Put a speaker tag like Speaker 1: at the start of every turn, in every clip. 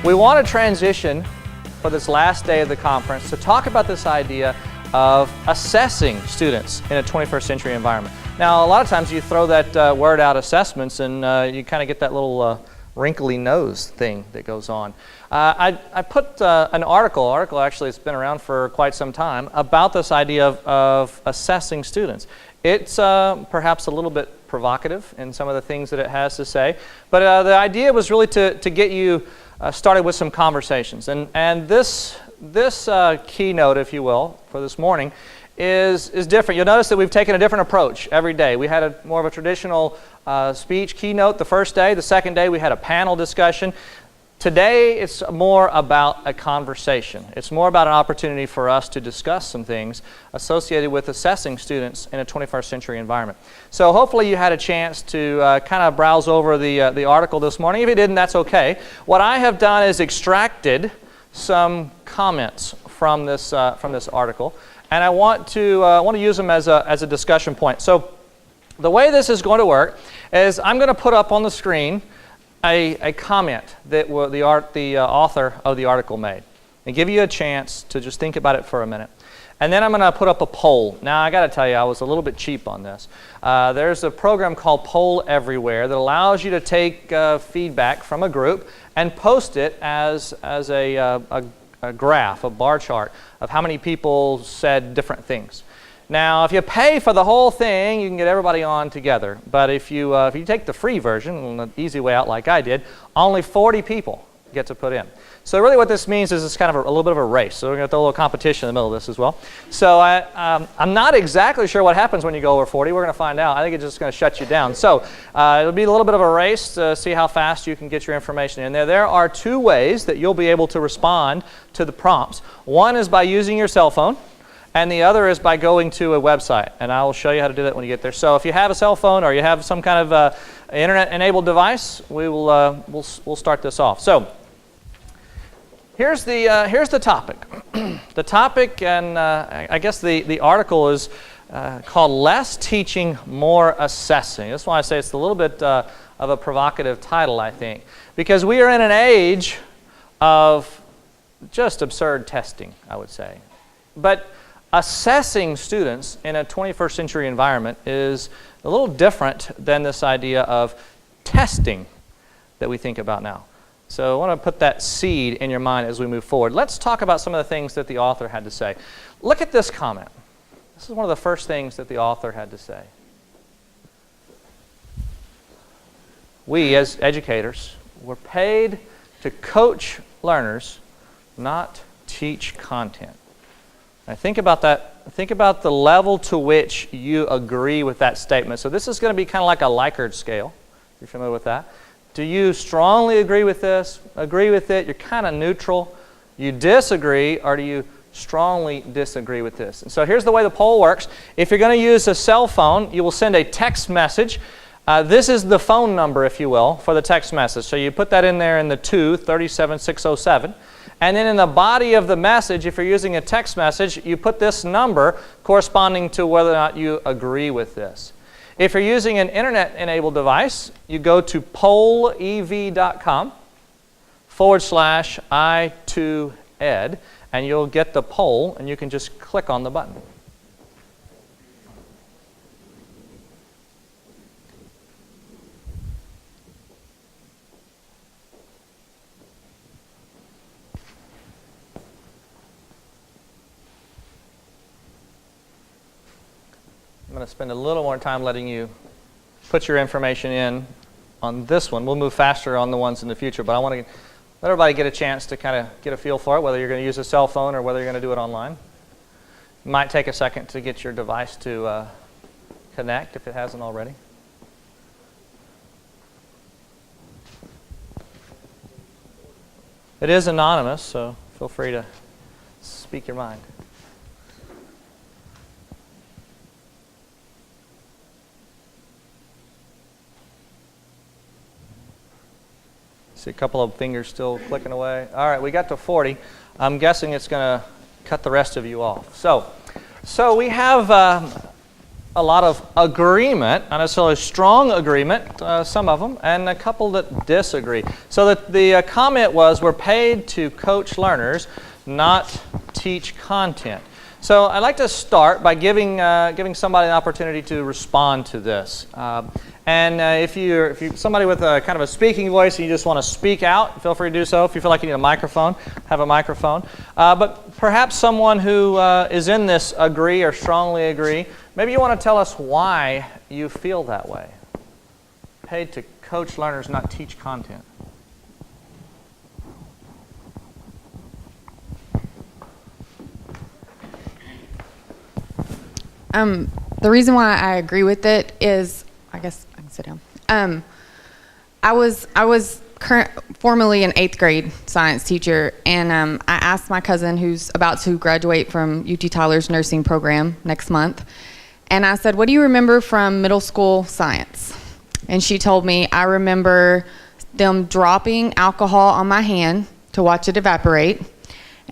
Speaker 1: we want to transition for this last day of the conference to talk about this idea of assessing students in a 21st century environment. Now, a lot of times you throw that word out, assessments, and you kind of get that little wrinkly nose thing that goes on. I put an article actually it's been around for quite some time, about this idea of assessing students. It's perhaps a little bit provocative in some of the things that it has to say, but the idea was really to get you started with some conversations. And this keynote, if you will, for this morning is different. You'll notice that we've taken a different approach every day. We had more of a traditional speech keynote the first day. The second day we had a panel discussion. Today it's more about a conversation. It's more about an opportunity for us to discuss some things associated with assessing students in a 21st century environment. So hopefully you had a chance to kind of browse over the article this morning. If you didn't, that's okay. What I have done is extracted some comments from this article, and I want to use them as a discussion point. So the way this is going to work is I'm going to put up on the screen a comment that the author of the article made, and give you a chance to just think about it for a minute. And then I'm going to put up a poll. Now, I got to tell you, I was a little bit cheap on this. There's a program called Poll Everywhere that allows you to take feedback from a group and post it as a graph, a bar chart of how many people said different things. Now, if you pay for the whole thing, you can get everybody on together. But if you take the free version, the easy way out like I did, only 40 people get to put in. So really what this means is it's kind of a little bit of a race. So we're going to throw a little competition in the middle of this as well. So I'm not exactly sure what happens when you go over 40. We're going to find out. I think it's just going to shut you down. So it'll be a little bit of a race to see how fast you can get your information in there. There are two ways that you'll be able to respond to the prompts. One is by using your cell phone, and the other is by going to a website, and I will show you how to do that when you get there. So if you have a cell phone or you have some kind of internet-enabled device, we'll start this off. So here's the topic. The topic, and I guess the article is called "Less Teaching, More Assessing." That's why I say it's a little bit of a provocative title, I think, because we are in an age of just absurd testing, I would say. But assessing students in a 21st century environment is a little different than this idea of testing that we think about now. So I want to put that seed in your mind as we move forward. Let's talk about some of the things that the author had to say. Look at this comment. This is one of the first things that the author had to say. We, as educators, were paid to coach learners, not teach content. Now think about that. Think about the level to which you agree with that statement. So this is going to be kind of like a Likert scale. You're familiar with that? Do you strongly agree with this? Agree with it? You're kind of neutral. You disagree, or do you strongly disagree with this? And so here's the way the poll works. If you're going to use a cell phone, you will send a text message. This is the phone number, if you will, for the text message. So you put that in there in the 37607. And then in the body of the message, if you're using a text message, you put this number corresponding to whether or not you agree with this. If you're using an internet-enabled device, you go to pollev.com/i2ED, and you'll get the poll, and you can just click on the button. I'm going to spend a little more time letting you put your information in on this one. We'll move faster on the ones in the future, but I want to let everybody get a chance to kind of get a feel for it, whether you're going to use a cell phone or whether you're going to do it online. It might take a second to get your device to connect if it hasn't already. It is anonymous, so feel free to speak your mind. See a couple of fingers still clicking away. All right, we got to 40. I'm guessing it's going to cut the rest of you off. So we have a lot of agreement, not necessarily strong agreement, some of them, and a couple that disagree. So that the comment was, we're paid to coach learners, not teach content. So I'd like to start by giving somebody an opportunity to respond to this. If you're somebody with a kind of a speaking voice and you just want to speak out, feel free to do so. If you feel like you need a microphone, have a microphone. But perhaps someone who is in this agree or strongly agree, maybe you want to tell us why you feel that way. Paid to coach learners, not teach content.
Speaker 2: The reason why I agree with it is, I guess I can sit down. I was formerly an 8th grade science teacher, and I asked my cousin who's about to graduate from UT Tyler's nursing program next month, and I said, what do you remember from middle school science? And she told me, I remember them dropping alcohol on my hand to watch it evaporate.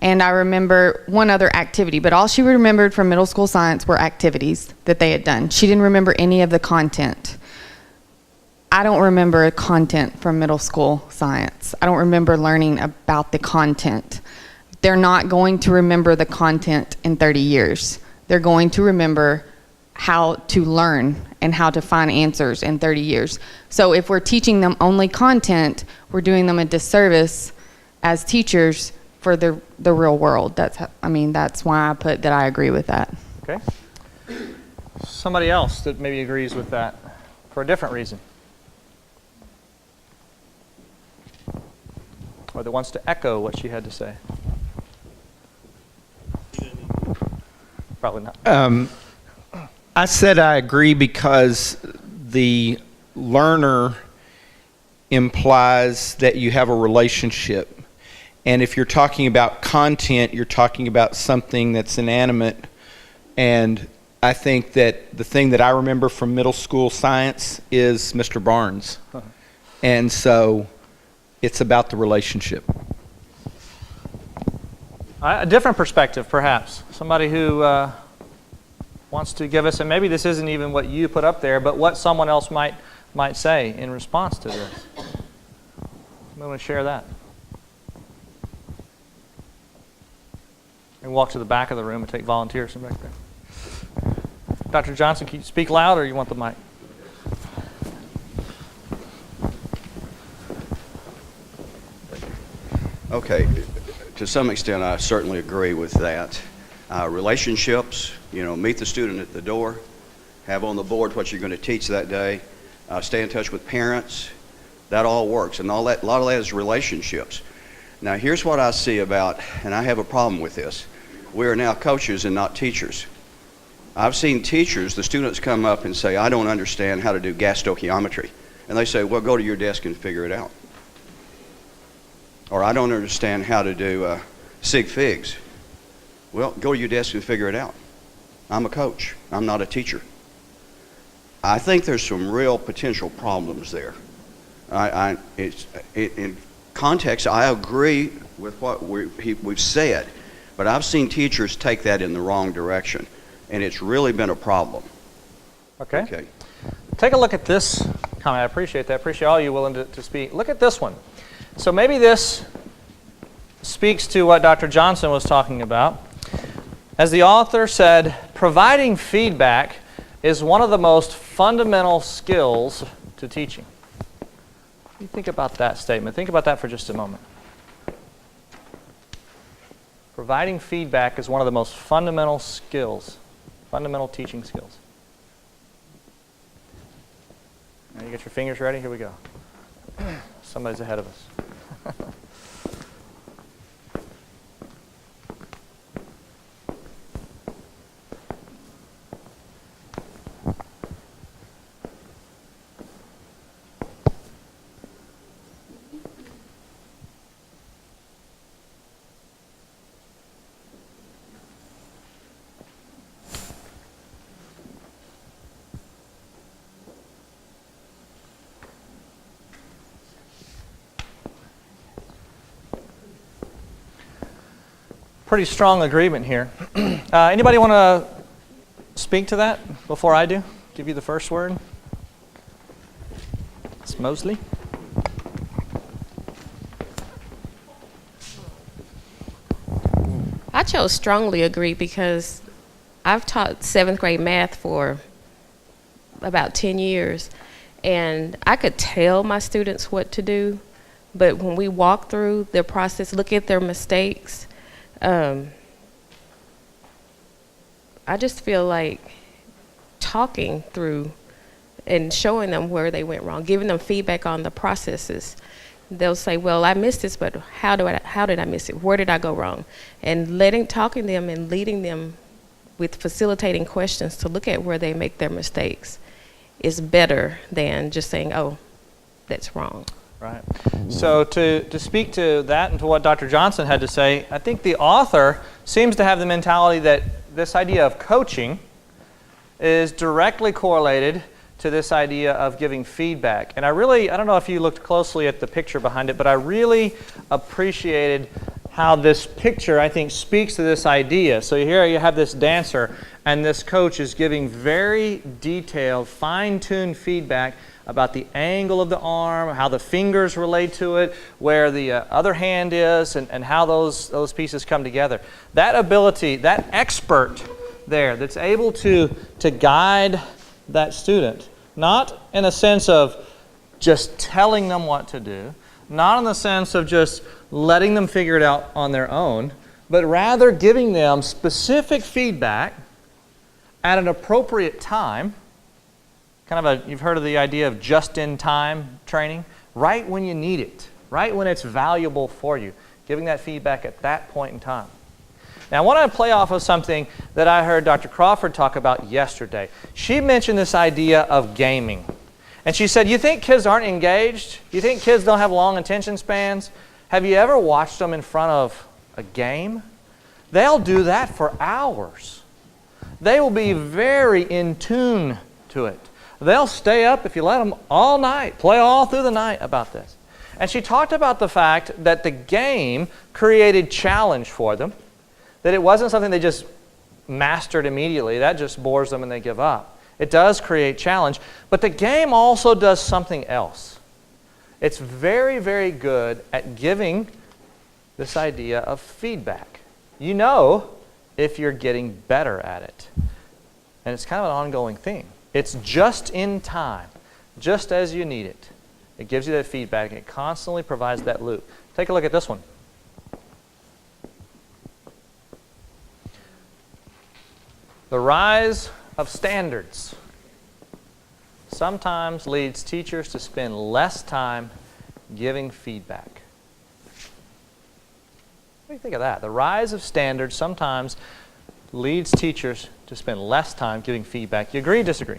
Speaker 2: And I remember one other activity, but all she remembered from middle school science were activities that they had done. She didn't remember any of the content. I don't remember content from middle school science. I don't remember learning about the content. They're not going to remember the content in 30 years. They're going to remember how to learn and how to find answers in 30 years. So if we're teaching them only content, we're doing them a disservice as teachers for the real world. That's why I put that I agree with that.
Speaker 1: Okay. Somebody else that maybe agrees with that for a different reason, or that wants to echo what she had to say. Probably not.
Speaker 3: I said I agree because the learner implies that you have a relationship. And if you're talking about content, you're talking about something that's inanimate. And I think that the thing that I remember from middle school science is Mr. Barnes. And so it's about the relationship.
Speaker 1: A different perspective, perhaps. Somebody who wants to give us, and maybe this isn't even what you put up there, but what someone else might say in response to this. I'm going to share that. And walk to the back of the room and take volunteers from back there. Dr. Johnson, can you speak loud, or you want the mic?
Speaker 4: Okay, to some extent I certainly agree with that. Relationships, meet the student at the door, have on the board what you're going to teach that day, stay in touch with parents, that all works, and a lot of that is relationships. Now here's what I see about, and I have a problem with this. We are now coaches and not teachers. I've seen teachers, the students come up and say, I don't understand how to do gas stoichiometry. And they say, well, go to your desk and figure it out. Or I don't understand how to do sig figs. Well, go to your desk and figure it out. I'm a coach. I'm not a teacher. I think there's some real potential problems there. In context, I agree with what we've said, but I've seen teachers take that in the wrong direction, and it's really been a problem.
Speaker 1: Okay. Take a look at this comment. I appreciate that. I appreciate all you willing to speak. Look at this one. So maybe this speaks to what Dr. Johnson was talking about. As the author said, providing feedback is one of the most fundamental skills to teaching. What do you think about that statement? Think about that for just a moment. Providing feedback is one of the most fundamental skills, fundamental teaching skills. Now you get your fingers ready? Here we go. Somebody's ahead of us. Pretty strong agreement here. Anybody want to speak to that? before I do, give you the first word. Ms. Mosley.
Speaker 5: I chose strongly agree because I've taught 7th grade math for about 10 years, and I could tell my students what to do, but when we walk through their process, look at their mistakes, I just feel like talking through and showing them where they went wrong, giving them feedback on the processes. They'll say, well, I missed this, but how did I miss it? Where did I go wrong? And talking to them and leading them with facilitating questions to look at where they make their mistakes is better than just saying, oh, that's wrong.
Speaker 1: Right. So to speak to that and to what Dr. Johnson had to say, I think the author seems to have the mentality that this idea of coaching is directly correlated to this idea of giving feedback. And I don't know if you looked closely at the picture behind it, but I really appreciated how this picture, I think, speaks to this idea. So here you have this dancer, and this coach is giving very detailed, fine-tuned feedback about the angle of the arm, how the fingers relate to it, where the other hand is, and how those pieces come together. That ability, that expert there that's able to guide that student, not in a sense of just telling them what to do, not in the sense of just letting them figure it out on their own, but rather giving them specific feedback at an appropriate time. You've heard of the idea of just-in-time training, right when you need it, right when it's valuable for you, giving that feedback at that point in time. Now, I want to play off of something that I heard Dr. Crawford talk about yesterday. She mentioned this idea of gaming. And she said, you think kids aren't engaged? You think kids don't have long attention spans? Have you ever watched them in front of a game? They'll do that for hours. They will be very in tune to it. They'll stay up, if you let them, all night, play all through the night about this. And she talked about the fact that the game created challenge for them, that it wasn't something they just mastered immediately. That just bores them and they give up. It does create challenge, but the game also does something else. It's very, very good at giving this idea of feedback. You know if you're getting better at it. And it's kind of an ongoing thing. It's just in time, just as you need it. It gives you that feedback. It constantly provides that loop. Take a look at this one. The rise of standards sometimes leads teachers to spend less time giving feedback. What do you think of that? The rise of standards sometimes leads teachers to spend less time giving feedback. You agree or disagree?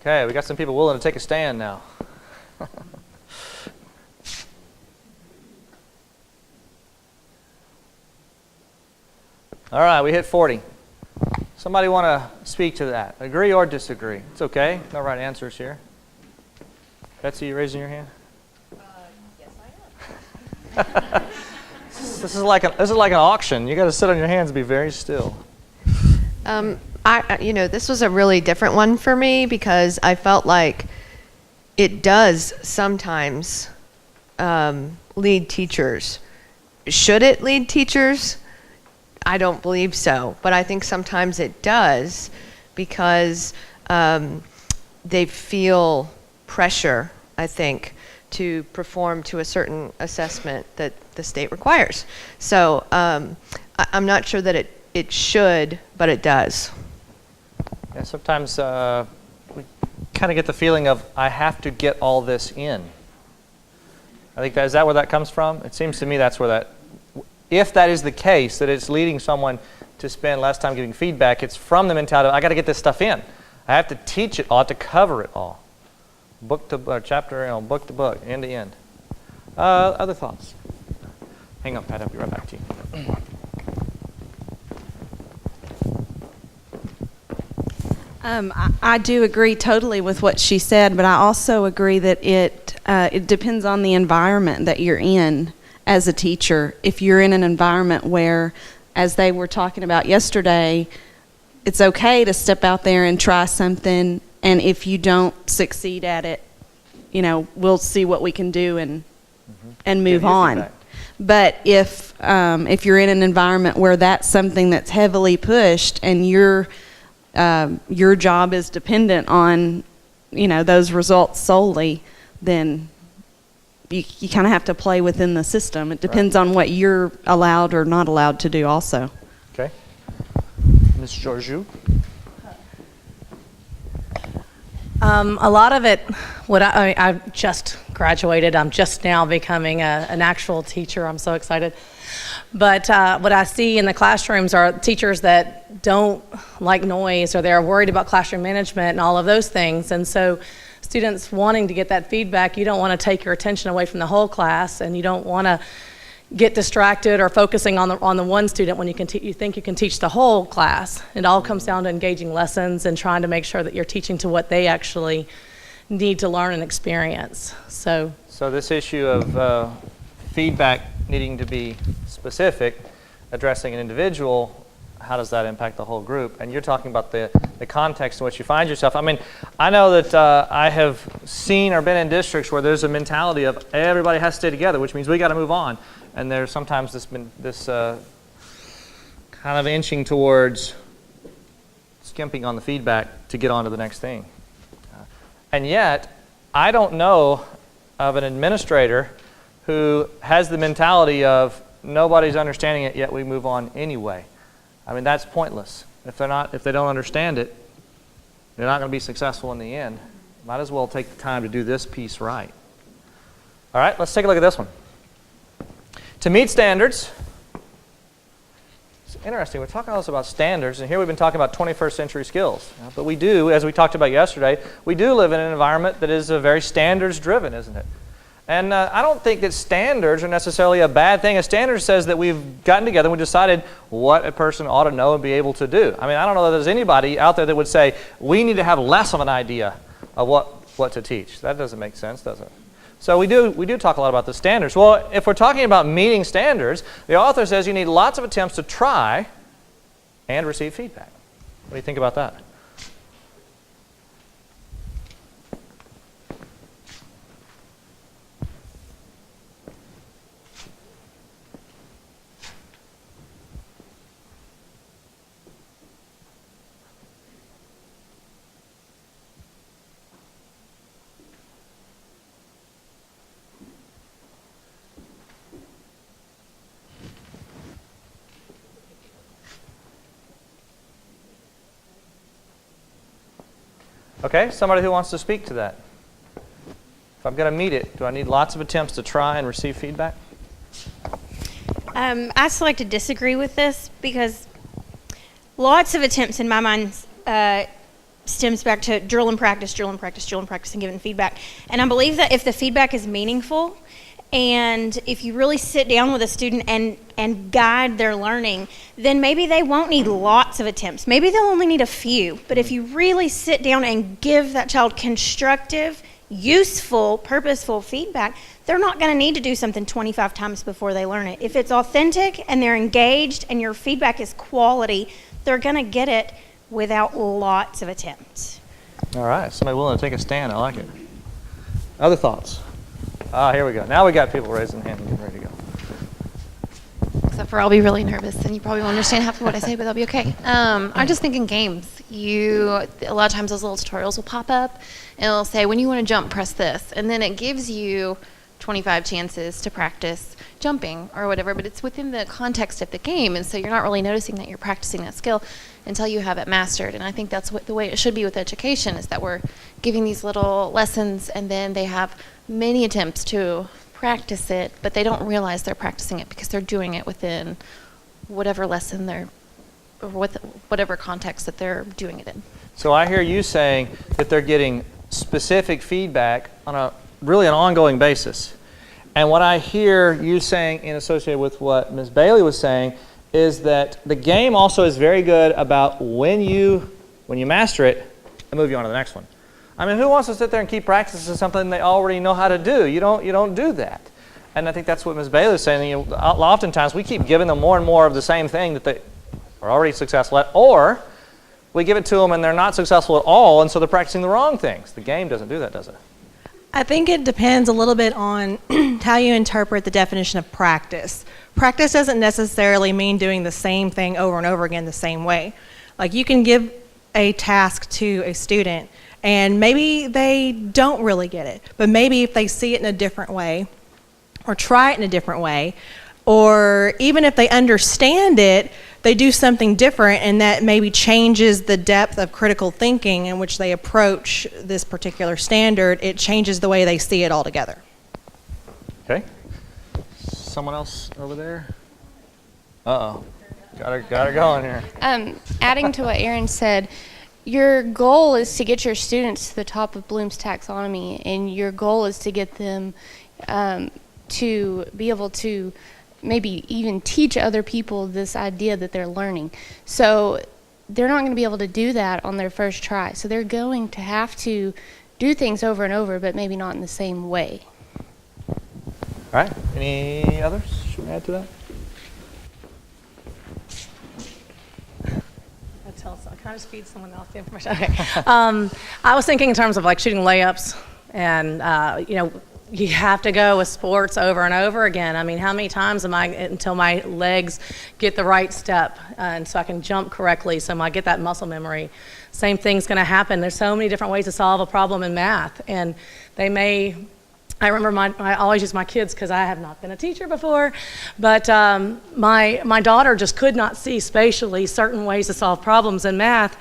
Speaker 1: Okay, we got some people willing to take a stand now. All right, we hit 40. Somebody want to speak to that? Agree or disagree? It's okay. No right answers here. Betsy, you raising your hand?
Speaker 6: Yes, I am.
Speaker 1: This is like an auction. You got to sit on your hands and be very still.
Speaker 6: This was a really different one for me because I felt like it does sometimes lead teachers. Should it lead teachers? I don't believe so, but I think sometimes it does because they feel pressure, I think, to perform to a certain assessment that the state requires. So I'm not sure that it should, but it does.
Speaker 1: Yeah, sometimes we kind of get the feeling of, I have to get all this in. I think is that where that comes from? It seems to me that's where that, if that is the case, that it's leading someone to spend less time giving feedback, it's from the mentality of, I got to get this stuff in. I have to teach it all, I have to cover it all. Book to chapter, book to book, end to end. Other thoughts? Hang on, Pat, I'll be right back to you.
Speaker 7: I do agree totally with what she said, but I also agree that it depends on the environment that you're in as a teacher. If you're in an environment where, as they were talking about yesterday, it's okay to step out there and try something, and if you don't succeed at it, we'll see what we can do and move on.
Speaker 1: Feedback.
Speaker 7: But if you're in an environment where that's something that's heavily pushed and your job is dependent on those results solely, then you kind of have to play within the system. It depends on what you're allowed or not allowed to do also.
Speaker 1: Okay. Ms. Georgiou?
Speaker 8: A lot of it, I just graduated. I'm just now becoming an actual teacher. I'm so excited. But what I see in the classrooms are teachers that don't like noise, or they're worried about classroom management and all of those things. And so students wanting to get that feedback, you don't want to take your attention away from the whole class, and you don't want to get distracted or focusing on the one student when you think you can teach the whole class. It all comes down to engaging lessons and trying to make sure that you're teaching to what they actually need to learn and experience. So
Speaker 1: this issue of feedback needing to be specific, addressing an individual, how does that impact the whole group? And you're talking about the context in which you find yourself. I mean, I know that I have seen or been in districts where there's a mentality of everybody has to stay together, which means we got to move on. And there's sometimes this kind of inching towards skimping on the feedback to get on to the next thing. And yet, I don't know of an administrator who has the mentality of nobody's understanding it, yet we move on anyway. I mean, that's pointless. If they don't understand it, they're not going to be successful in the end. Might as well take the time to do this piece right. All right, let's take a look at this one. To meet standards, it's interesting, we're talking also about standards, and here we've been talking about 21st century skills. But we do, as we talked about yesterday, we do live in an environment that is very standards driven, isn't it? And I don't think that standards are necessarily a bad thing. A standard says that we've gotten together and we decided what a person ought to know and be able to do. I mean, I don't know that there's anybody out there that would say, we need to have less of an idea of what to teach. That doesn't make sense, does it? So we do talk a lot about the standards. Well, if we're talking about meeting standards, the author says you need lots of attempts to try and receive feedback. What do you think about that? Okay, somebody who wants to speak to that. If I'm going to meet it, do I need lots of attempts to try and receive feedback?
Speaker 9: I still like to disagree with this because lots of attempts in my mind stems back to drill and practice, drill and practice, drill and practice, and giving feedback. And I believe that if the feedback is meaningful, and if you really sit down with a student and guide their learning, then maybe they won't need lots of attempts. Maybe they'll only need a few. But if you really sit down and give that child constructive, useful, purposeful feedback, they're not going to need to do something 25 times before they learn it. If it's authentic and they're engaged and your feedback is quality, they're going to get it without lots of attempts.
Speaker 1: All right, somebody willing to take a stand. I like it. Other thoughts? Here we go. Now we got people raising their hand and getting ready to go.
Speaker 10: Except for I'll be really nervous, and you probably won't understand half of what I say, but that'll be okay. I'm just thinking games. A lot of times those little tutorials will pop up, and it'll say, when you want to jump, press this. And then it gives you 25 chances to practice jumping or whatever, but it's within the context of the game, and so you're not really noticing that you're practicing that skill until you have it mastered. And I think that's the way it should be with education, is that we're giving these little lessons, and then they have many attempts to practice it, but they don't realize they're practicing it because they're doing it within whatever lesson or whatever context that they're doing it in.
Speaker 1: So I hear you saying that they're getting specific feedback on an ongoing basis. And what I hear you saying, and associated with what Ms. Bailey was saying, is that the game also is very good about when you master it, and move you on to the next one. I mean, who wants to sit there and keep practicing something they already know how to do? You don't do that. And I think that's what Ms. Bailey is saying. You know, oftentimes we keep giving them more and more of the same thing that they are already successful at, or we give it to them and they're not successful at all, and so they're practicing the wrong things. The game doesn't do that, does it?
Speaker 11: I think it depends a little bit on how you interpret the definition of practice. Practice doesn't necessarily mean doing the same thing over and over again the same way. Like, you can give a task to a student and maybe they don't really get it, but maybe if they see it in a different way or try it in a different way, or even if they understand it, they do something different, and that maybe changes the depth of critical thinking in which they approach this particular standard. It changes the way they see it altogether.
Speaker 1: Okay. Someone else over there? Uh-oh. Got her going here.
Speaker 10: Adding to what Aaron said, your goal is to get your students to the top of Bloom's taxonomy, and your goal is to get them to be able to maybe even teach other people this idea that they're learning. So they're not going to be able to do that on their first try. So they're going to have to do things over and over, but maybe not in the same way.
Speaker 1: All right. Any others? Should we add to that?
Speaker 8: Can I just feed someone else the information? Okay. I was thinking in terms of like shooting layups, and you know, you have to go with sports over and over again. I mean, how many times am I until my legs get the right step, and so I can jump correctly, so I get that muscle memory. Same thing's going to happen. There's so many different ways to solve a problem in math, and they may. I remember I always use my kids because I have not been a teacher before, but my daughter just could not see spatially certain ways to solve problems in math,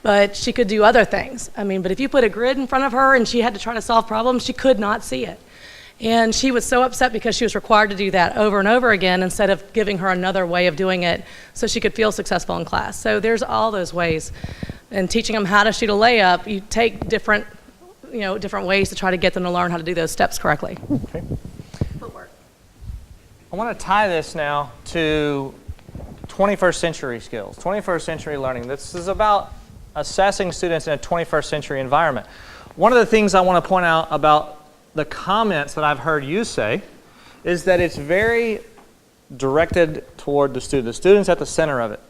Speaker 8: but she could do other things. I mean, but if you put a grid in front of her and she had to try to solve problems, she could not see it. And she was so upset because she was required to do that over and over again instead of giving her another way of doing it so she could feel successful in class. So there's all those ways. And teaching them how to shoot a layup, you take different ways to try to get them to learn how to do those steps correctly.
Speaker 1: Okay. I want to tie this now to 21st century skills, 21st century learning. This is about assessing students in a 21st century environment. One of the things I want to point out about the comments that I've heard you say is that it's very directed toward the student. The student's at the center of it,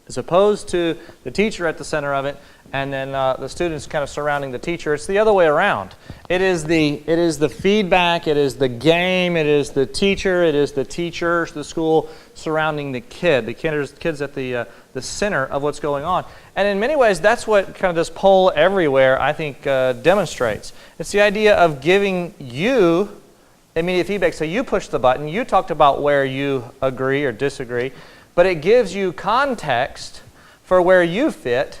Speaker 1: as opposed to the teacher at the center of it, and then the students kind of surrounding the teacher. It's the other way around. It is the feedback, it is the game, it is the teacher, it is the teachers, the school surrounding the kid. The kid's at the center of what's going on. And in many ways, that's what kind of this poll everywhere, I think, demonstrates. It's the idea of giving you immediate feedback. So you push the button, you talked about where you agree or disagree, but it gives you context for where you fit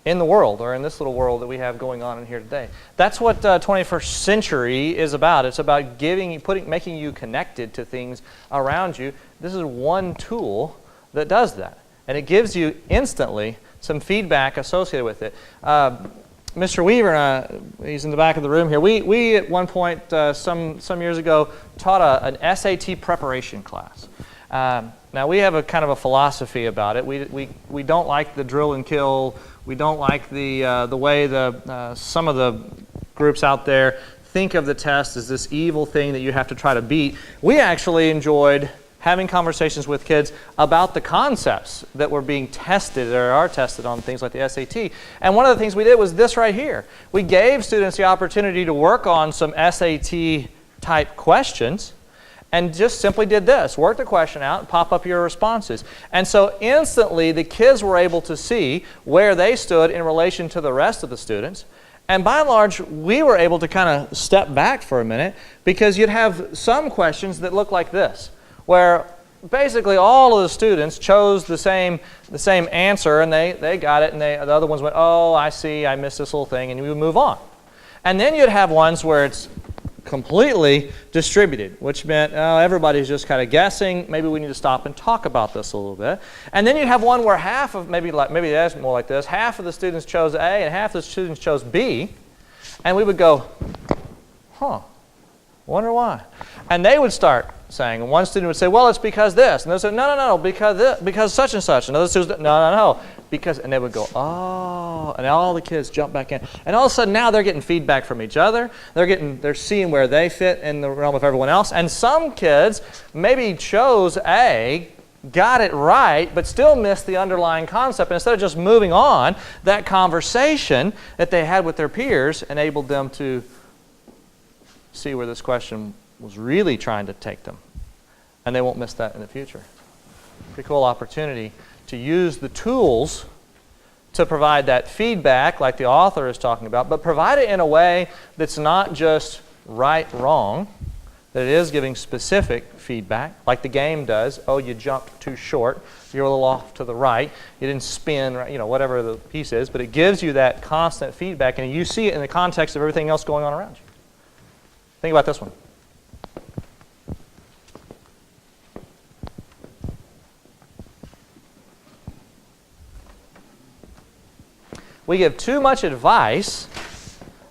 Speaker 1: in the world, or in this little world that we have going on in here today. That's what 21st century is about. It's about making you connected to things around you. This is one tool that does that. And it gives you instantly some feedback associated with it. Mr. Weaver, he's in the back of the room here. We at one point, some years ago, taught an SAT preparation class. Now we have a kind of a philosophy about it. We don't like the drill and kill. We don't like the way some of the groups out there think of the test as this evil thing that you have to try to beat. We actually enjoyed having conversations with kids about the concepts that were being tested or are tested on things like the SAT. And one of the things we did was this right here. We gave students the opportunity to work on some SAT type questions, and just simply did this. Work the question out and pop up your responses. And so instantly the kids were able to see where they stood in relation to the rest of the students. And by and large, we were able to kind of step back for a minute, because you'd have some questions that look like this, where basically all of the students chose the same answer, and they got it, and the other ones went, oh, I see, I missed this little thing, and we would move on. And then you'd have ones where it's completely distributed, which meant everybody's just kind of guessing. Maybe we need to stop and talk about this a little bit. And then you'd have one where half of, maybe that's more like this, half of the students chose A and half of the students chose B, and we would go, wonder why. And they would start saying. And one student would say, well, it's because this. And they'll say, no, because such and such. And other students, no, because, and they would go, oh, and all the kids jump back in. And all of a sudden now they're getting feedback from each other. They're seeing where they fit in the realm of everyone else. And some kids maybe chose A, got it right, but still missed the underlying concept. And instead of just moving on, that conversation that they had with their peers enabled them to see where this question was really trying to take them. And they won't miss that in the future. Pretty cool opportunity to use the tools to provide that feedback like the author is talking about, but provide it in a way that's not just right, wrong, that it is giving specific feedback, like the game does. Oh, you jumped too short. You're a little off to the right. You didn't spin, right, whatever the piece is, but it gives you that constant feedback, and you see it in the context of everything else going on around you. Think about this one. We give too much advice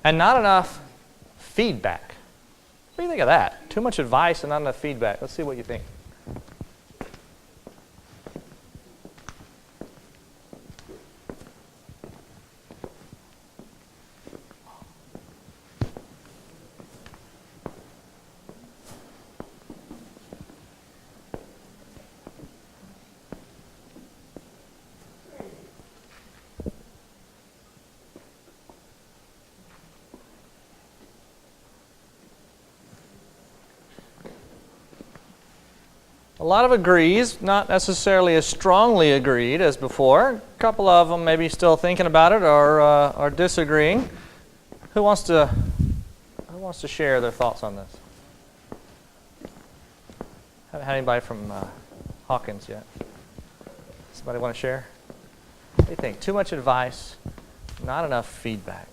Speaker 1: and not enough feedback. What do you think of that? Too much advice and not enough feedback. Let's see what you think. A lot of agrees, not necessarily as strongly agreed as before. A couple of them maybe still thinking about it or disagreeing. Who wants to share their thoughts on this? Haven't had anybody from Hawkins yet. Somebody want to share? What do you think? Too much advice, not enough feedback.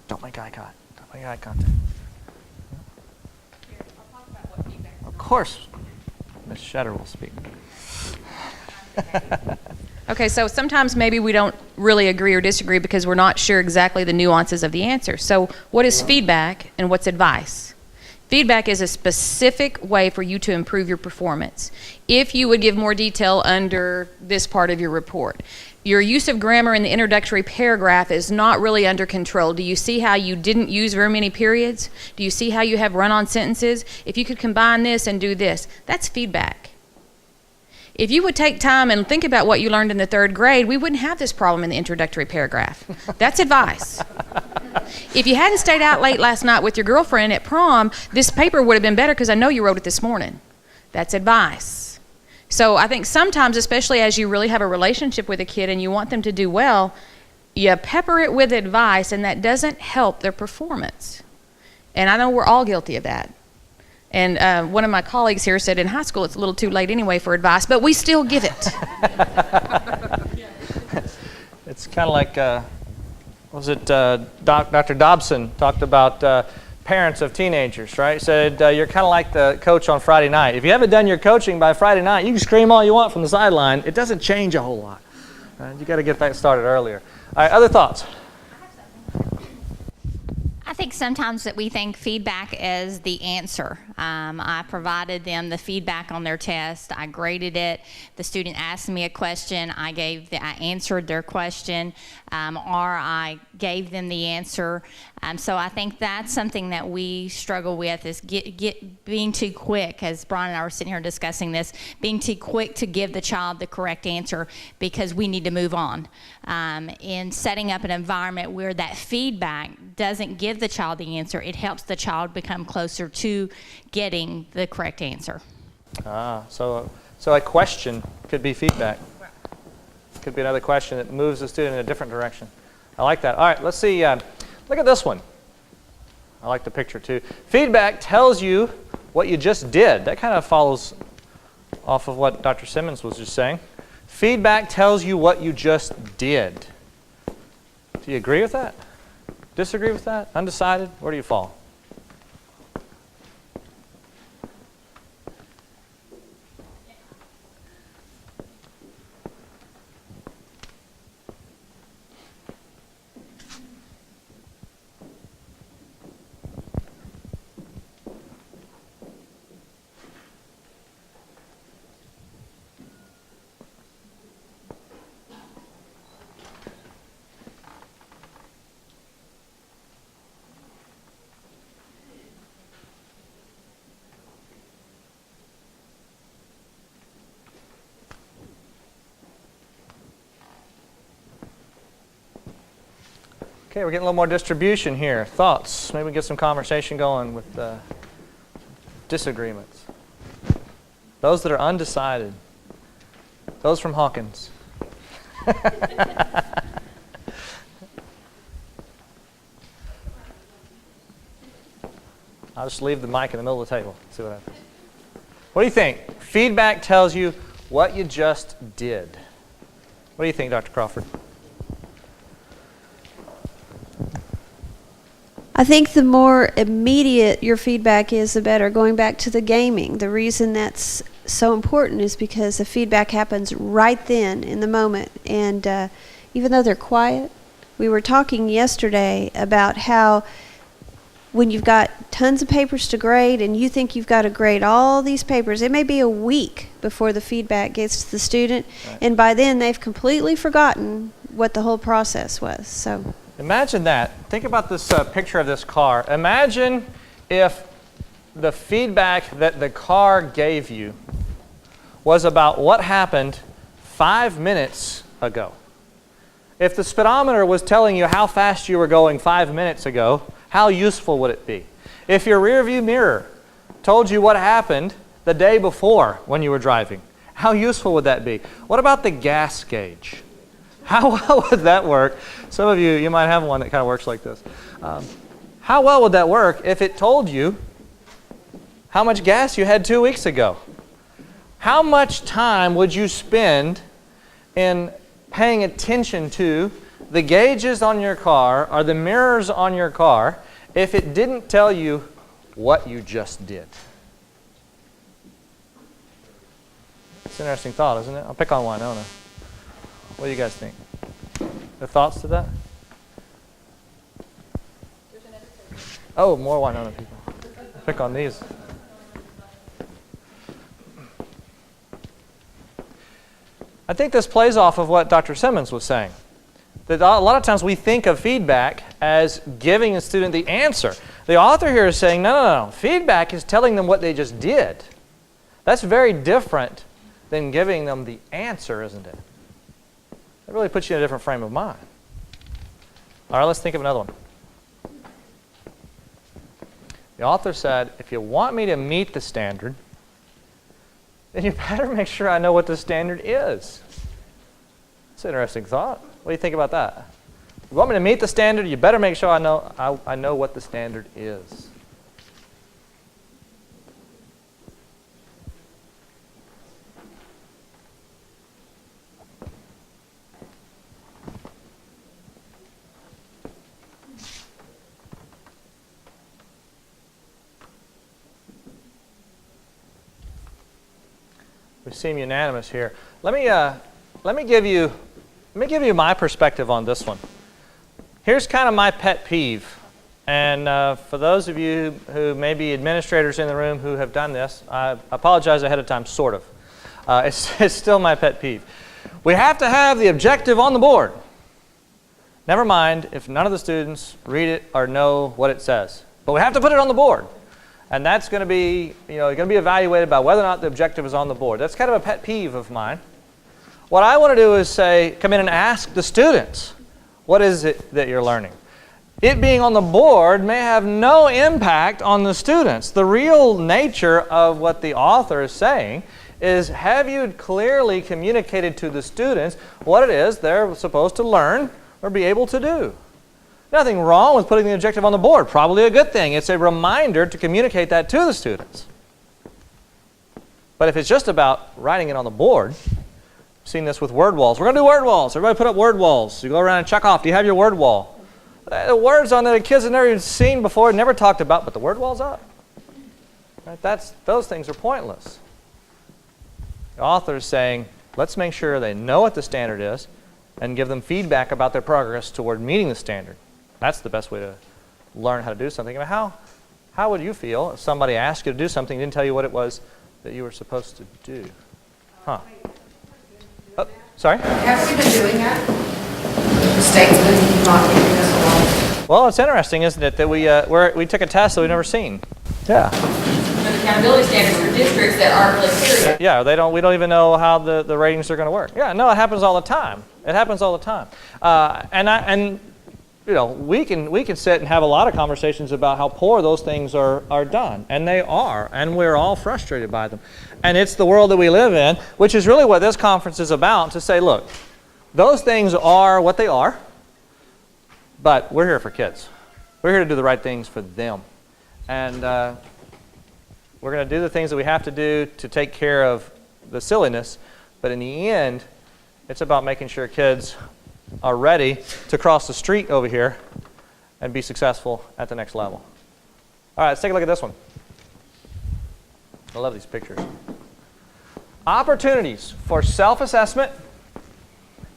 Speaker 1: Don't make eye contact. Don't make eye contact. Of course, Ms. Shetter will speak.
Speaker 12: Okay, so sometimes maybe we don't really agree or disagree because we're not sure exactly the nuances of the answer. So what is feedback and what's advice? Feedback is a specific way for you to improve your performance. If you would give more detail under this part of your report. Your use of grammar in the introductory paragraph is not really under control. Do you see how you didn't use very many periods? Do you see how you have run-on sentences? If you could combine this and do this, that's feedback. If you would take time and think about what you learned in the 3rd grade, we wouldn't have this problem in the introductory paragraph. That's advice. If you hadn't stayed out late last night with your girlfriend at prom, this paper would have been better because I know you wrote it this morning. That's advice. So I think sometimes, especially as you really have a relationship with a kid and you want them to do well, you pepper it with advice and that doesn't help their performance. And I know we're all guilty of that. And one of my colleagues here said in high school it's a little too late anyway for advice, but we still give it.
Speaker 1: It's kind of like, Dr. Dobson talked about parents of teenagers, right? Said you're kind of like the coach on Friday night. If you haven't done your coaching by Friday night, you can scream all you want from the sideline. It doesn't change a whole lot. You got to get that started earlier. All right, other thoughts?
Speaker 13: I think sometimes that we think feedback is the answer. I provided them the feedback on their test. I graded it. The student asked me a question. I answered their question, or I gave them the answer. So I think that's something that we struggle with is being too quick, as Brian and I were sitting here discussing this, being too quick to give the child the correct answer because we need to move on. In setting up an environment where that feedback doesn't give the child the answer, it helps the child become closer to getting the correct answer.
Speaker 1: So a question could be feedback. Could be another question that moves the student in a different direction. I like that. All right, let's see. Look at this one. I like the picture too. Feedback tells you what you just did. That kind of follows off of what Dr. Simmons was just saying. Feedback tells you what you just did. Do you agree with that? Disagree with that? Undecided? Where do you fall? Okay, we're getting a little more distribution here. Thoughts? Maybe we get some conversation going with disagreements. Those that are undecided. Those from Hawkins. I'll just leave the mic in the middle of the table. See what happens. What do you think? Feedback tells you what you just did. What do you think, Dr. Crawford?
Speaker 14: I think the more immediate your feedback is, the better. Going back to the gaming, the reason that's so important is because the feedback happens right then in the moment. And even though they're quiet, we were talking yesterday about how when you've got tons of papers to grade and you think you've got to grade all these papers, it may be a week before the feedback gets to the student. Right. And by then they've completely forgotten what the whole process was. So
Speaker 1: imagine that. Think about this picture of this car. Imagine if the feedback that the car gave you was about what happened 5 minutes ago. If the speedometer was telling you how fast you were going 5 minutes ago, how useful would it be? If your rearview mirror told you what happened the day before when you were driving, how useful would that be? What about the gas gauge? How well would that work? Some of you might have one that kind of works like this. How well would that work if it told you how much gas you had 2 weeks ago? How much time would you spend in paying attention to the gauges on your car or the mirrors on your car if it didn't tell you what you just did? It's an interesting thought, isn't it? I'll pick on Winona. What do you guys think? The thoughts to that? Oh, more Winona people. I'll pick on these. I think this plays off of what Dr. Simmons was saying. That a lot of times we think of feedback as giving a student the answer. The author here is saying, no. Feedback is telling them what they just did. That's very different than giving them the answer, isn't it? It really puts you in a different frame of mind. All right, let's think of another one. The author said, if you want me to meet the standard, then you better make sure I know what the standard is. That's an interesting thought. What do you think about that? If you want me to meet the standard, you better make sure I know what the standard is. We seem unanimous here. Let me give you my perspective on this one. Here's kind of my pet peeve. And for those of you who may be administrators in the room who have done this, I apologize ahead of time, sort of. It's still my pet peeve. We have to have the objective on the board. Never mind if none of the students read it or know what it says. But we have to put it on the board. And that's going to be, going to be evaluated by whether or not the objective is on the board. That's kind of a pet peeve of mine. What I want to do is come in and ask the students, what is it that you're learning? It being on the board may have no impact on the students. The real nature of what the author is saying is, have you clearly communicated to the students what it is they're supposed to learn or be able to do? Nothing wrong with putting the objective on the board. Probably a good thing. It's a reminder to communicate that to the students. But if it's just about writing it on the board, I've seen this with word walls. We're going to do word walls. Everybody put up word walls. You go around and check off. Do you have your word wall? The words on there the kids have never even seen before, never talked about, but the word wall's up. Right? Those things are pointless. The author is saying, let's make sure they know what the standard is and give them feedback about their progress toward meeting the standard. That's the best way to learn how to do something. I mean, how would you feel if somebody asked you to do something and didn't tell you what it was that you were supposed to do? Huh? Oh, sorry?
Speaker 15: Have we been doing that? The state's been not keeping us along.
Speaker 1: Well, it's interesting, isn't it, that we took a test that we've never seen. Yeah.
Speaker 12: There's accountability standards for districts that aren't really clear.
Speaker 1: Yeah, we don't even know how the ratings are going to work. Yeah, no, it happens all the time. It happens all the time. And we can sit and have a lot of conversations about how poor those things are done, and they are, and we're all frustrated by them. And it's the world that we live in, which is really what this conference is about, to say, look, those things are what they are, but we're here for kids. We're here to do the right things for them. And we're going to do the things that we have to do to take care of the silliness, but in the end, it's about making sure kids are ready to cross the street over here and be successful at the next level. All right, let's take a look at this one. I love these pictures. Opportunities for self-assessment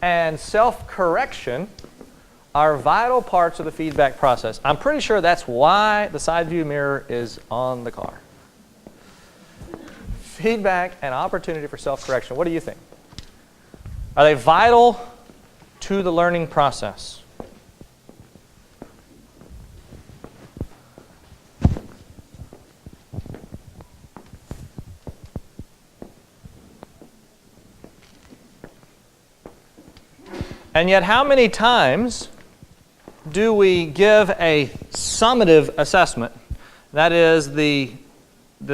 Speaker 1: and self-correction are vital parts of the feedback process. I'm pretty sure that's why the side view mirror is on the car. Feedback and opportunity for self-correction. What do you think? Are they vital to the learning process? And yet, how many times do we give a summative assessment? That is the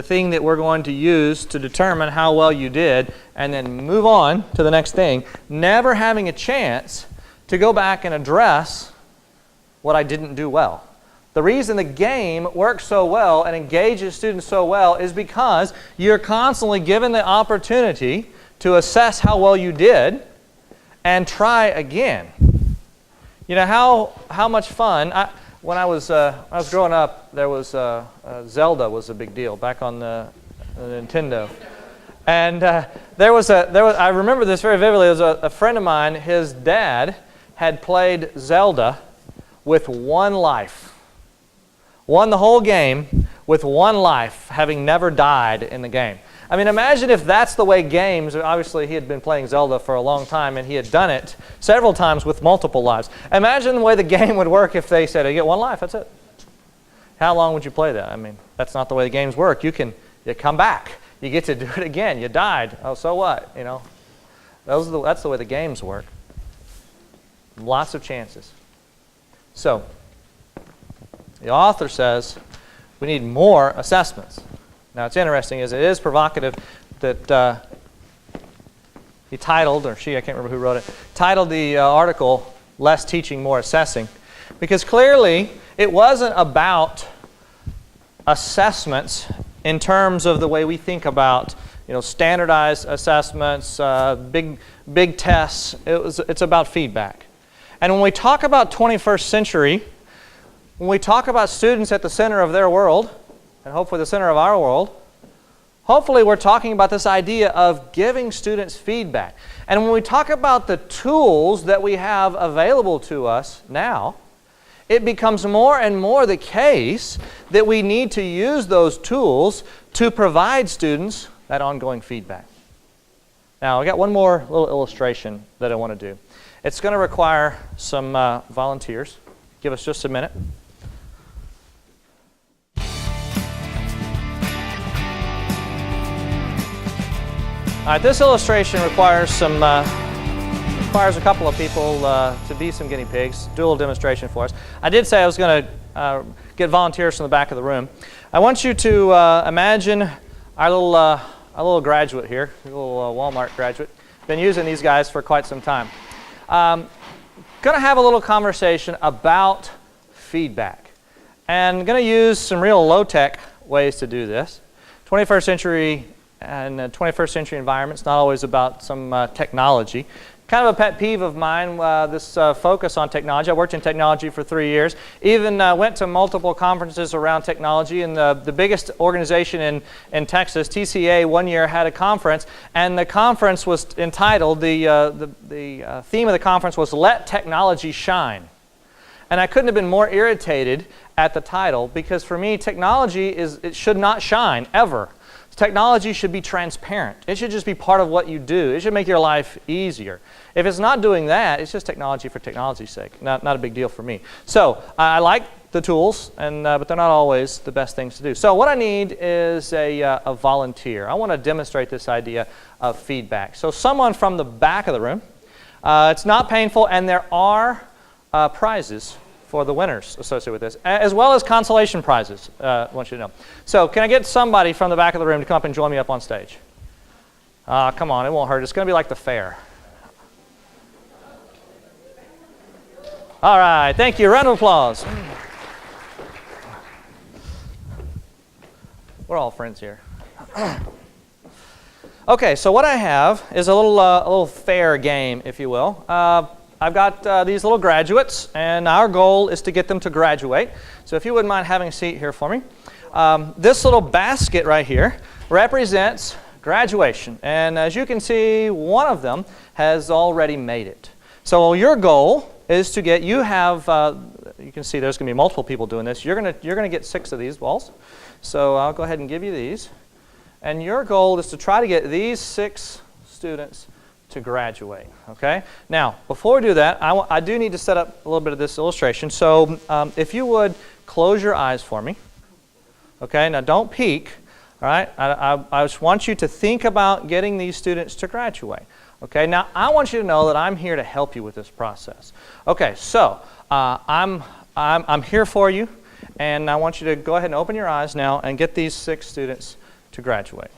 Speaker 1: thing that we're going to use to determine how well you did, and then move on to the next thing, never having a chance to go back and address what I didn't do well. The reason the game works so well and engages students so well is because you're constantly given the opportunity to assess how well you did and try again. You know how much fun. When I was growing up, there was Zelda was a big deal back on the Nintendo, and I remember this very vividly. There was a friend of mine. His dad had played Zelda with one life, won the whole game with one life, having never died in the game. I mean, imagine if that's the way games, obviously he had been playing Zelda for a long time and he had done it several times with multiple lives. Imagine the way the game would work if they said, you get one life, that's it. How long would you play that? I mean, that's not the way the games work. You come back. You get to do it again. You died. Oh, so what? You know, that's the way the games work. Lots of chances. So, the author says we need more assessments. Now, it's interesting, as it is provocative that he titled, or she, I can't remember who wrote it, titled the article, Less Teaching, More Assessing. Because clearly, it wasn't about assessments in terms of the way we think about, standardized assessments, big tests. It's about feedback. And when we talk about 21st century, when we talk about students at the center of their world, and hopefully the center of our world, hopefully we're talking about this idea of giving students feedback. And when we talk about the tools that we have available to us now, it becomes more and more the case that we need to use those tools to provide students that ongoing feedback. Now, I got one more little illustration that I want to do. It's going to require some volunteers. Give us just a minute. All right, this illustration requires a couple of people to be some guinea pigs, do a little demonstration for us. I did say I was going to get volunteers from the back of the room. I want you to imagine our little graduate here, a little Walmart graduate. Been using these guys for quite some time. Going to have a little conversation about feedback, and going to use some real low-tech ways to do this. 21st century. And 21st century environment, it's not always about some technology. Kind of a pet peeve of mine, this focus on technology. I worked in technology for 3 years. Even went to multiple conferences around technology. And the biggest organization in Texas, TCA, one year had a conference. And the conference was entitled, the theme of the conference was Let Technology Shine. And I couldn't have been more irritated at the title, because for me, technology it should not shine, ever. Technology should be transparent. It should just be part of what you do. It should make your life easier. If it's not doing that, it's just technology for technology's sake. Not a big deal for me. So I like the tools, but they're not always the best things to do. So what I need is a volunteer. I want to demonstrate this idea of feedback. So someone from the back of the room. It's not painful, and there are prizes for the winners associated with this, as well as consolation prizes, I want you to know. So can I get somebody from the back of the room to come up and join me up on stage? Come on, it won't hurt. It's going to be like the fair. All right, thank you. Round of applause. We're all friends here. Okay, so what I have is a little fair game, if you will. I've got these little graduates, and our goal is to get them to graduate. So if you wouldn't mind having a seat here for me. This little basket right here represents graduation. And as you can see, one of them has already made it. So your goal is to get, you can see there's going to be multiple people doing this. You're going to get 6 of these balls. So I'll go ahead and give you these. And your goal is to try to get these 6 students to graduate, okay? Now, before we do that, I do need to set up a little bit of this illustration. So if you would close your eyes for me, okay? Now, don't peek, all right? I just want you to think about getting these students to graduate, okay? Now, I want you to know that I'm here to help you with this process. Okay, so I'm here for you, and I want you to go ahead and open your eyes now and get these 6 students to graduate.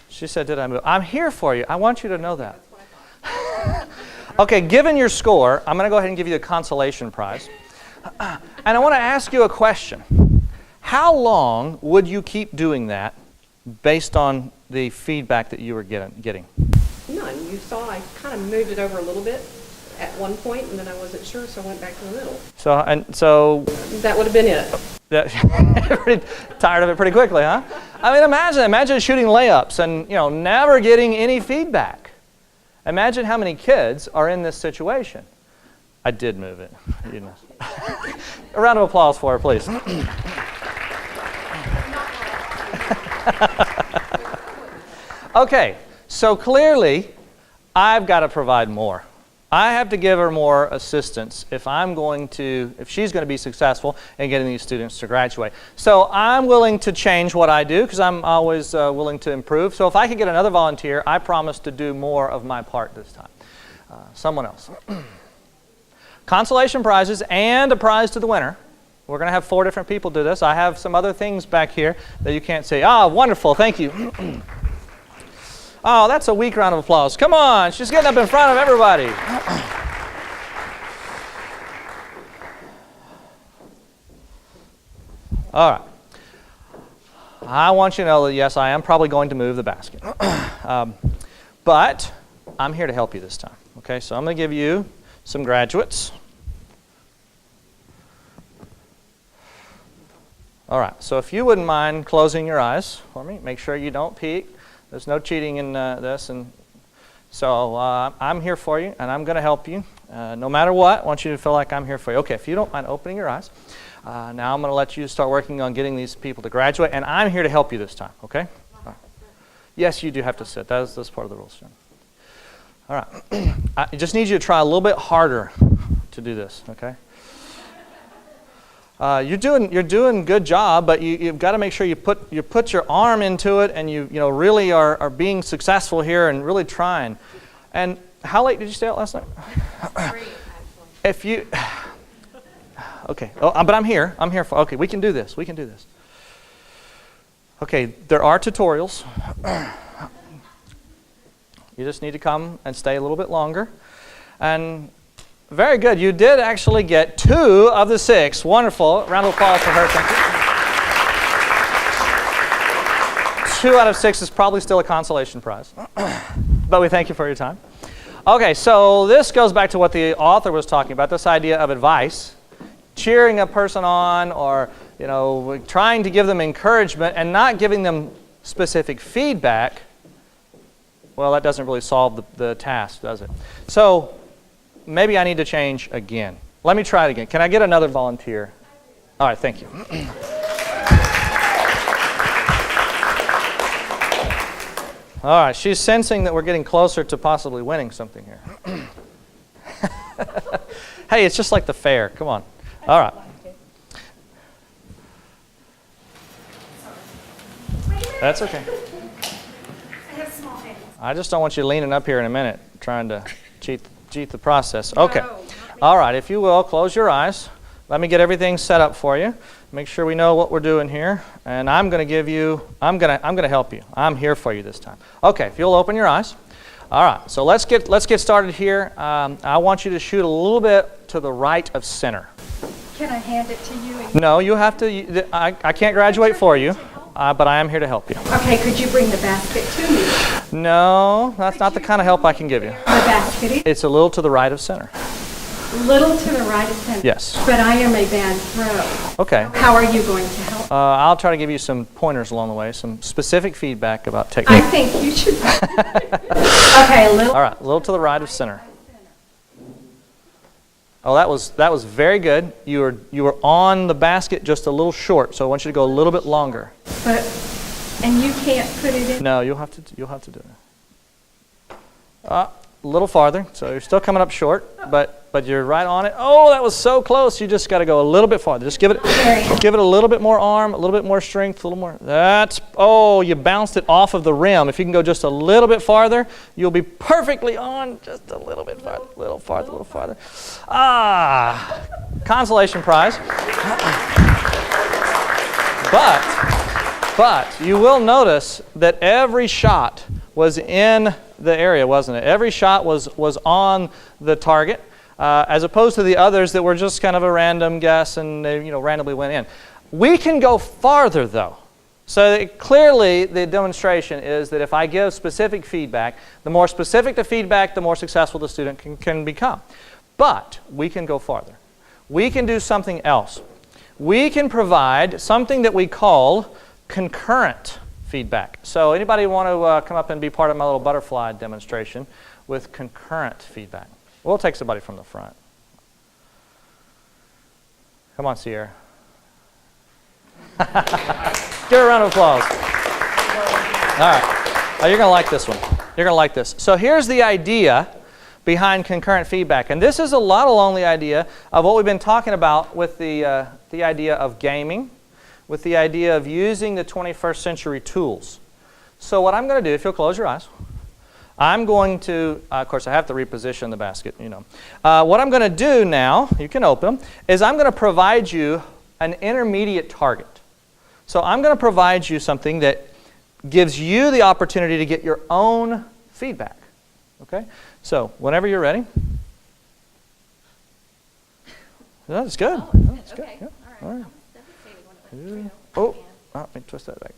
Speaker 1: She said, did I move? I'm here for you. I want you to know that. Okay, given your score, I'm going to go ahead and give you the consolation prize. And I want to ask you a question. How long would you keep doing that based on the feedback that you were getting?
Speaker 16: None. You saw I kind of moved it over a little bit at one point, and then I wasn't sure, so I went back to the middle.
Speaker 1: So
Speaker 16: that would have been it.
Speaker 1: Pretty tired of it pretty quickly, huh? I mean, imagine shooting layups and never getting any feedback. Imagine how many kids are in this situation. I did move it. A round of applause for her, please. Okay, so clearly I've got to provide more. I have to give her more assistance if she's going to be successful in getting these students to graduate. So I'm willing to change what I do because I'm always willing to improve. So if I could get another volunteer, I promise to do more of my part this time. Someone else. Consolation prizes and a prize to the winner. We're going to have 4 different people do this. I have some other things back here that you can't see. Wonderful. Thank you. Oh, that's a weak round of applause. Come on. She's getting up in front of everybody. All right. I want you to know that, yes, I am probably going to move the basket. But I'm here to help you this time. Okay, so I'm going to give you some graduates. All right, so if you wouldn't mind closing your eyes for me, make sure you don't peek. There's no cheating in this. And so I'm here for you, and I'm going to help you. No matter what, I want you to feel like I'm here for you. Okay, if you don't mind opening your eyes, now I'm going to let you start working on getting these people to graduate, and I'm here to help you this time, okay? Right. Yes, you do have to sit. That's part of the rules. All right. I just need you to try a little bit harder to do this, okay? You're doing a good job, but you've got to make sure you put your arm into it, and you really are being successful here and really trying. And how late did you stay out last night?
Speaker 15: 3,
Speaker 1: If you, okay, but I'm here. Okay, we can do this. Okay, there are tutorials. You just need to come and stay a little bit longer, and. Very good. You did actually get 2 of the 6. Wonderful. Round of applause for her. Thank you. 2 out of 6 is probably still a consolation prize. But we thank you for your time. Okay, so this goes back to what the author was talking about, this idea of advice. Cheering a person on or, trying to give them encouragement and not giving them specific feedback. Well, that doesn't really solve the task, does it? So, maybe I need to change again. Let me try it again. Can I get another volunteer? All right, thank you. All right, she's sensing that we're getting closer to possibly winning something here. Hey, it's just like the fair. Come on. All right. That's okay.
Speaker 15: I have small hands.
Speaker 1: I just don't want you leaning up here in a minute trying to cheat the process. Okay. All right, if you will, close your eyes. Let me get everything set up for you. Make sure we know what we're doing here. And I'm going to give you, I'm going to help you. I'm here for you this time. Okay, if you'll open your eyes. All right, so let's get started here. I want you to shoot a little bit to the right of center.
Speaker 15: Can I hand it to you?
Speaker 1: No, you have to, I can't graduate for you, but I am here to help you.
Speaker 15: Okay, could you bring the basket to me?
Speaker 1: No, that's not the kind of help I can give you.
Speaker 15: The basket?
Speaker 1: It's a little to the right of center.
Speaker 15: Little to the right of center?
Speaker 1: Yes.
Speaker 15: But I am a bad throw.
Speaker 1: Okay.
Speaker 15: How are you going to help?
Speaker 1: I'll try to give you some pointers along the way, some specific feedback about technique.
Speaker 15: I think you should. Okay, a little.
Speaker 1: All right, a little to the right of center. Oh, that was very good. You were on the basket just a little short, so I want you to go a little bit longer.
Speaker 15: And you can't put it in?
Speaker 1: No, you'll have to do it. A little farther, so you're still coming up short, but you're right on it. Oh, that was so close. You just got to go a little bit farther. Just give it a little bit more arm, a little bit more strength, a little more. Oh, you bounced it off of the rim. If you can go just a little bit farther, you'll be perfectly on. Just a little bit farther, a little farther. Consolation prize. But you will notice that every shot was in the area, wasn't it? Every shot was on the target, as opposed to the others that were just kind of a random guess and they randomly went in. We can go farther though. So clearly the demonstration is that if I give specific feedback, the more specific the feedback, the more successful the student can become. But we can go farther. We can do something else. We can provide something that we call concurrent feedback. So anybody want to come up and be part of my little butterfly demonstration with concurrent feedback? We'll take somebody from the front. Come on, Sierra. Give her a round of applause. All right. Oh, you're going to like this one. You're going to like this. So here's the idea behind concurrent feedback. And this is a lot along the idea of what we've been talking about with the idea of gaming, with the idea of using the 21st century tools. So what I'm going to do, if you'll close your eyes, I'm going to, of course I have to reposition the basket, What I'm going to do now, you can open them, is I'm going to provide you an intermediate target. So I'm going to provide you something that gives you the opportunity to get your own feedback. Okay? So whenever you're ready. That's good. That's good. Yeah. All right. Oh, let me twist that back.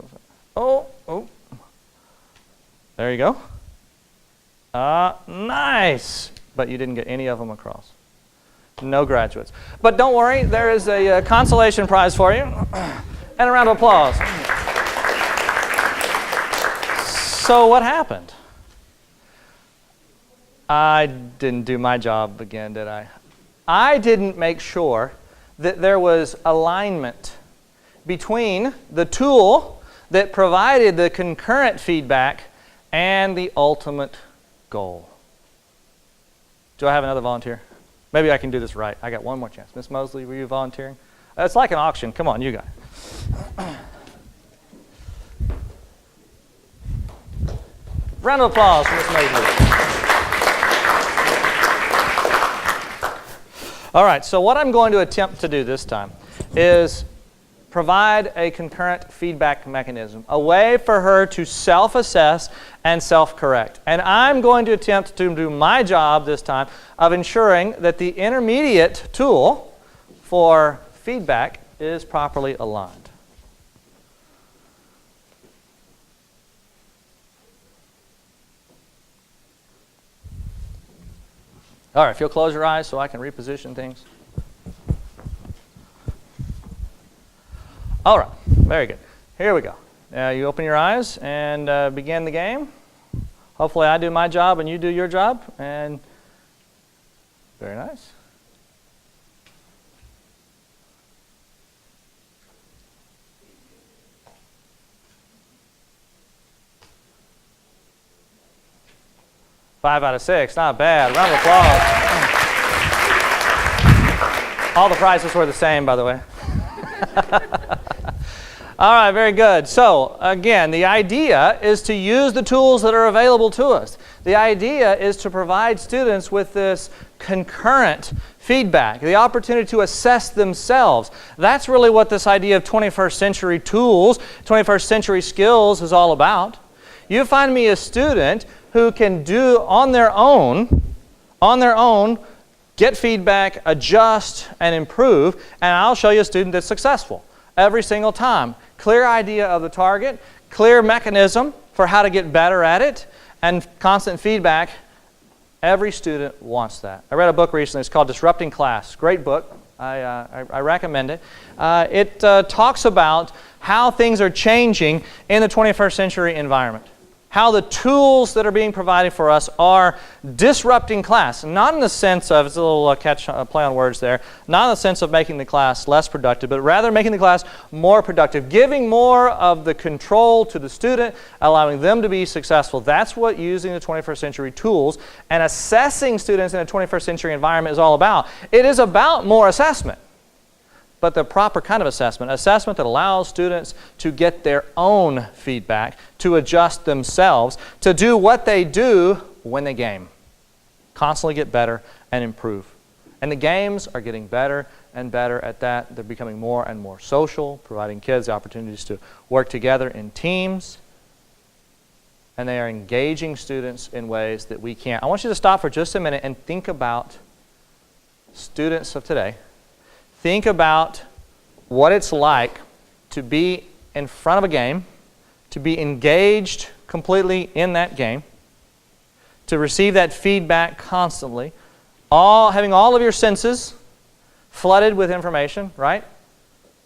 Speaker 1: Oh. There you go. Nice. But you didn't get any of them across. No graduates. But don't worry, there is a consolation prize for you. And a round of applause. So what happened? I didn't do my job again, did I? I didn't make sure that there was alignment between the tool that provided the concurrent feedback and the ultimate goal. Do I have another volunteer? Maybe I can do this right. I got one more chance. Miss Mosley, were you volunteering? It's like an auction. Come on, you got it. Round of applause for Miss Mosley. All right, so what I'm going to attempt to do this time is provide a concurrent feedback mechanism, a way for her to self-assess and self-correct. And I'm going to attempt to do my job this time of ensuring that the intermediate tool for feedback is properly aligned. All right, if you'll close your eyes so I can reposition things. All right, very good. Here we go. Now you open your eyes and begin the game. Hopefully I do my job and you do your job. And very nice. Five out of six, not bad. Round of applause. All the prizes were the same, by the way. All right, very good. So again, the idea is to use the tools that are available to us. The idea is to provide students with this concurrent feedback, the opportunity to assess themselves. That's really what this idea of 21st century tools, 21st century skills is all about. You find me a student who can do on their own, get feedback, adjust, and improve, and I'll show you a student that's successful every single time. Clear idea of the target, clear mechanism for how to get better at it, and constant feedback. Every student wants that. I read a book recently. It's called Disrupting Class. Great book. I recommend it. It talks about how things are changing in the 21st century environment. How the tools that are being provided for us are disrupting class. Not in the sense of, it's a little play on words there, not in the sense of making the class less productive, but rather making the class more productive, giving more of the control to the student, allowing them to be successful. That's what using the 21st century tools and assessing students in a 21st century environment is all about. It is about more assessment, but the proper kind of assessment that allows students to get their own feedback, to adjust themselves, to do what they do when they game. Constantly get better and improve. And the games are getting better and better at that. They're becoming more and more social, providing kids the opportunities to work together in teams. And they are engaging students in ways that we can't. I want you to stop for just a minute and think about students of today. Think about what it's like to be in front of a game, to be engaged completely in that game, to receive that feedback constantly, having all of your senses flooded with information, right?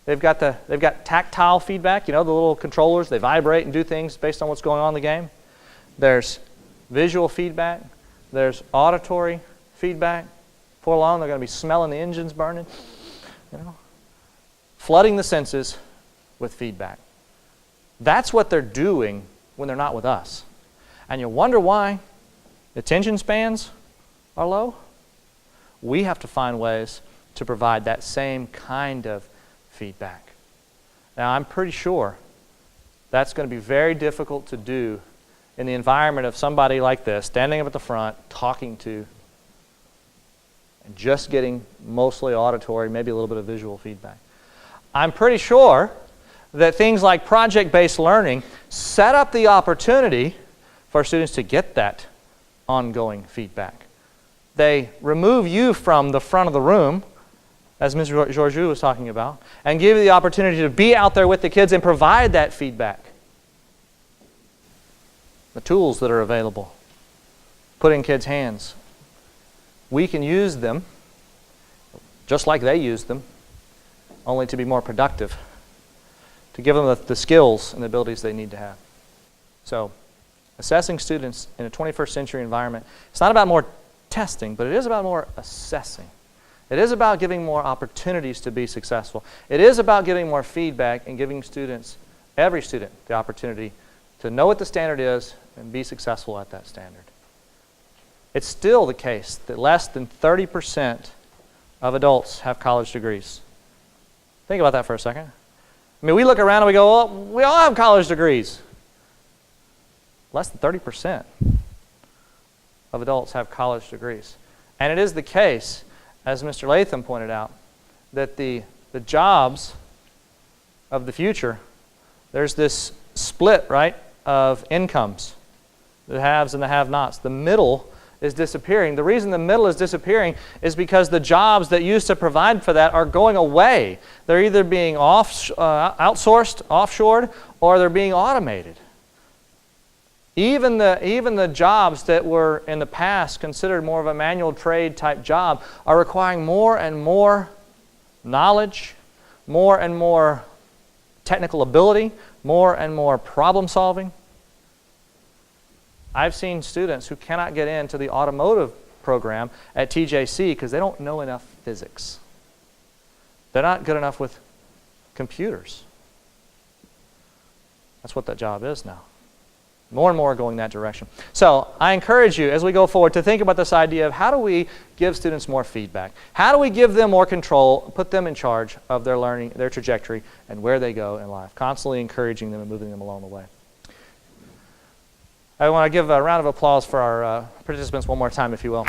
Speaker 1: They've got tactile feedback, you know, the little controllers, they vibrate and do things based on what's going on in the game. There's visual feedback, there's auditory feedback. Before long, they're going to be smelling the engines burning. You know, flooding the senses with feedback. That's what they're doing when they're not with us. And you wonder why attention spans are low? We have to find ways to provide that same kind of feedback. Now, I'm pretty sure that's going to be very difficult to do in the environment of somebody like this, standing up at the front, talking to, and just getting mostly auditory, maybe a little bit of visual feedback. I'm pretty sure that things like project-based learning set up the opportunity for students to get that ongoing feedback. They remove you from the front of the room, as Ms. Georgiou was talking about, and give you the opportunity to be out there with the kids and provide that feedback. The tools that are available, put in kids' hands. We can use them just like they use them, only to be more productive, to give them the skills and the abilities they need to have. So, assessing students in a 21st century environment, it's not about more testing, but it is about more assessing. It is about giving more opportunities to be successful. It is about giving more feedback and giving students, every student, the opportunity to know what the standard is and be successful at that standard. It's still the case that less than 30% of adults have college degrees. Think about that for a second. I mean, we look around and we go, well, we all have college degrees. Less than 30% of adults have college degrees. And it is the case, as Mr. Latham pointed out, that the jobs of the future, there's this split, right, of incomes, the haves and the have-nots. The middle is disappearing. The reason the middle is disappearing is because the jobs that used to provide for that are going away. They're either being outsourced, offshored, or they're being automated. Even the jobs that were in the past considered more of a manual trade type job are requiring more and more knowledge, more and more technical ability, more and more problem solving. I've seen students who cannot get into the automotive program at TJC because they don't know enough physics. They're not good enough with computers. That's what that job is now. More and more going that direction. So I encourage you as we go forward to think about this idea of how do we give students more feedback? How do we give them more control, put them in charge of their learning, their trajectory, and where they go in life, constantly encouraging them and moving them along the way. I want to give a round of applause for our participants one more time, if you will.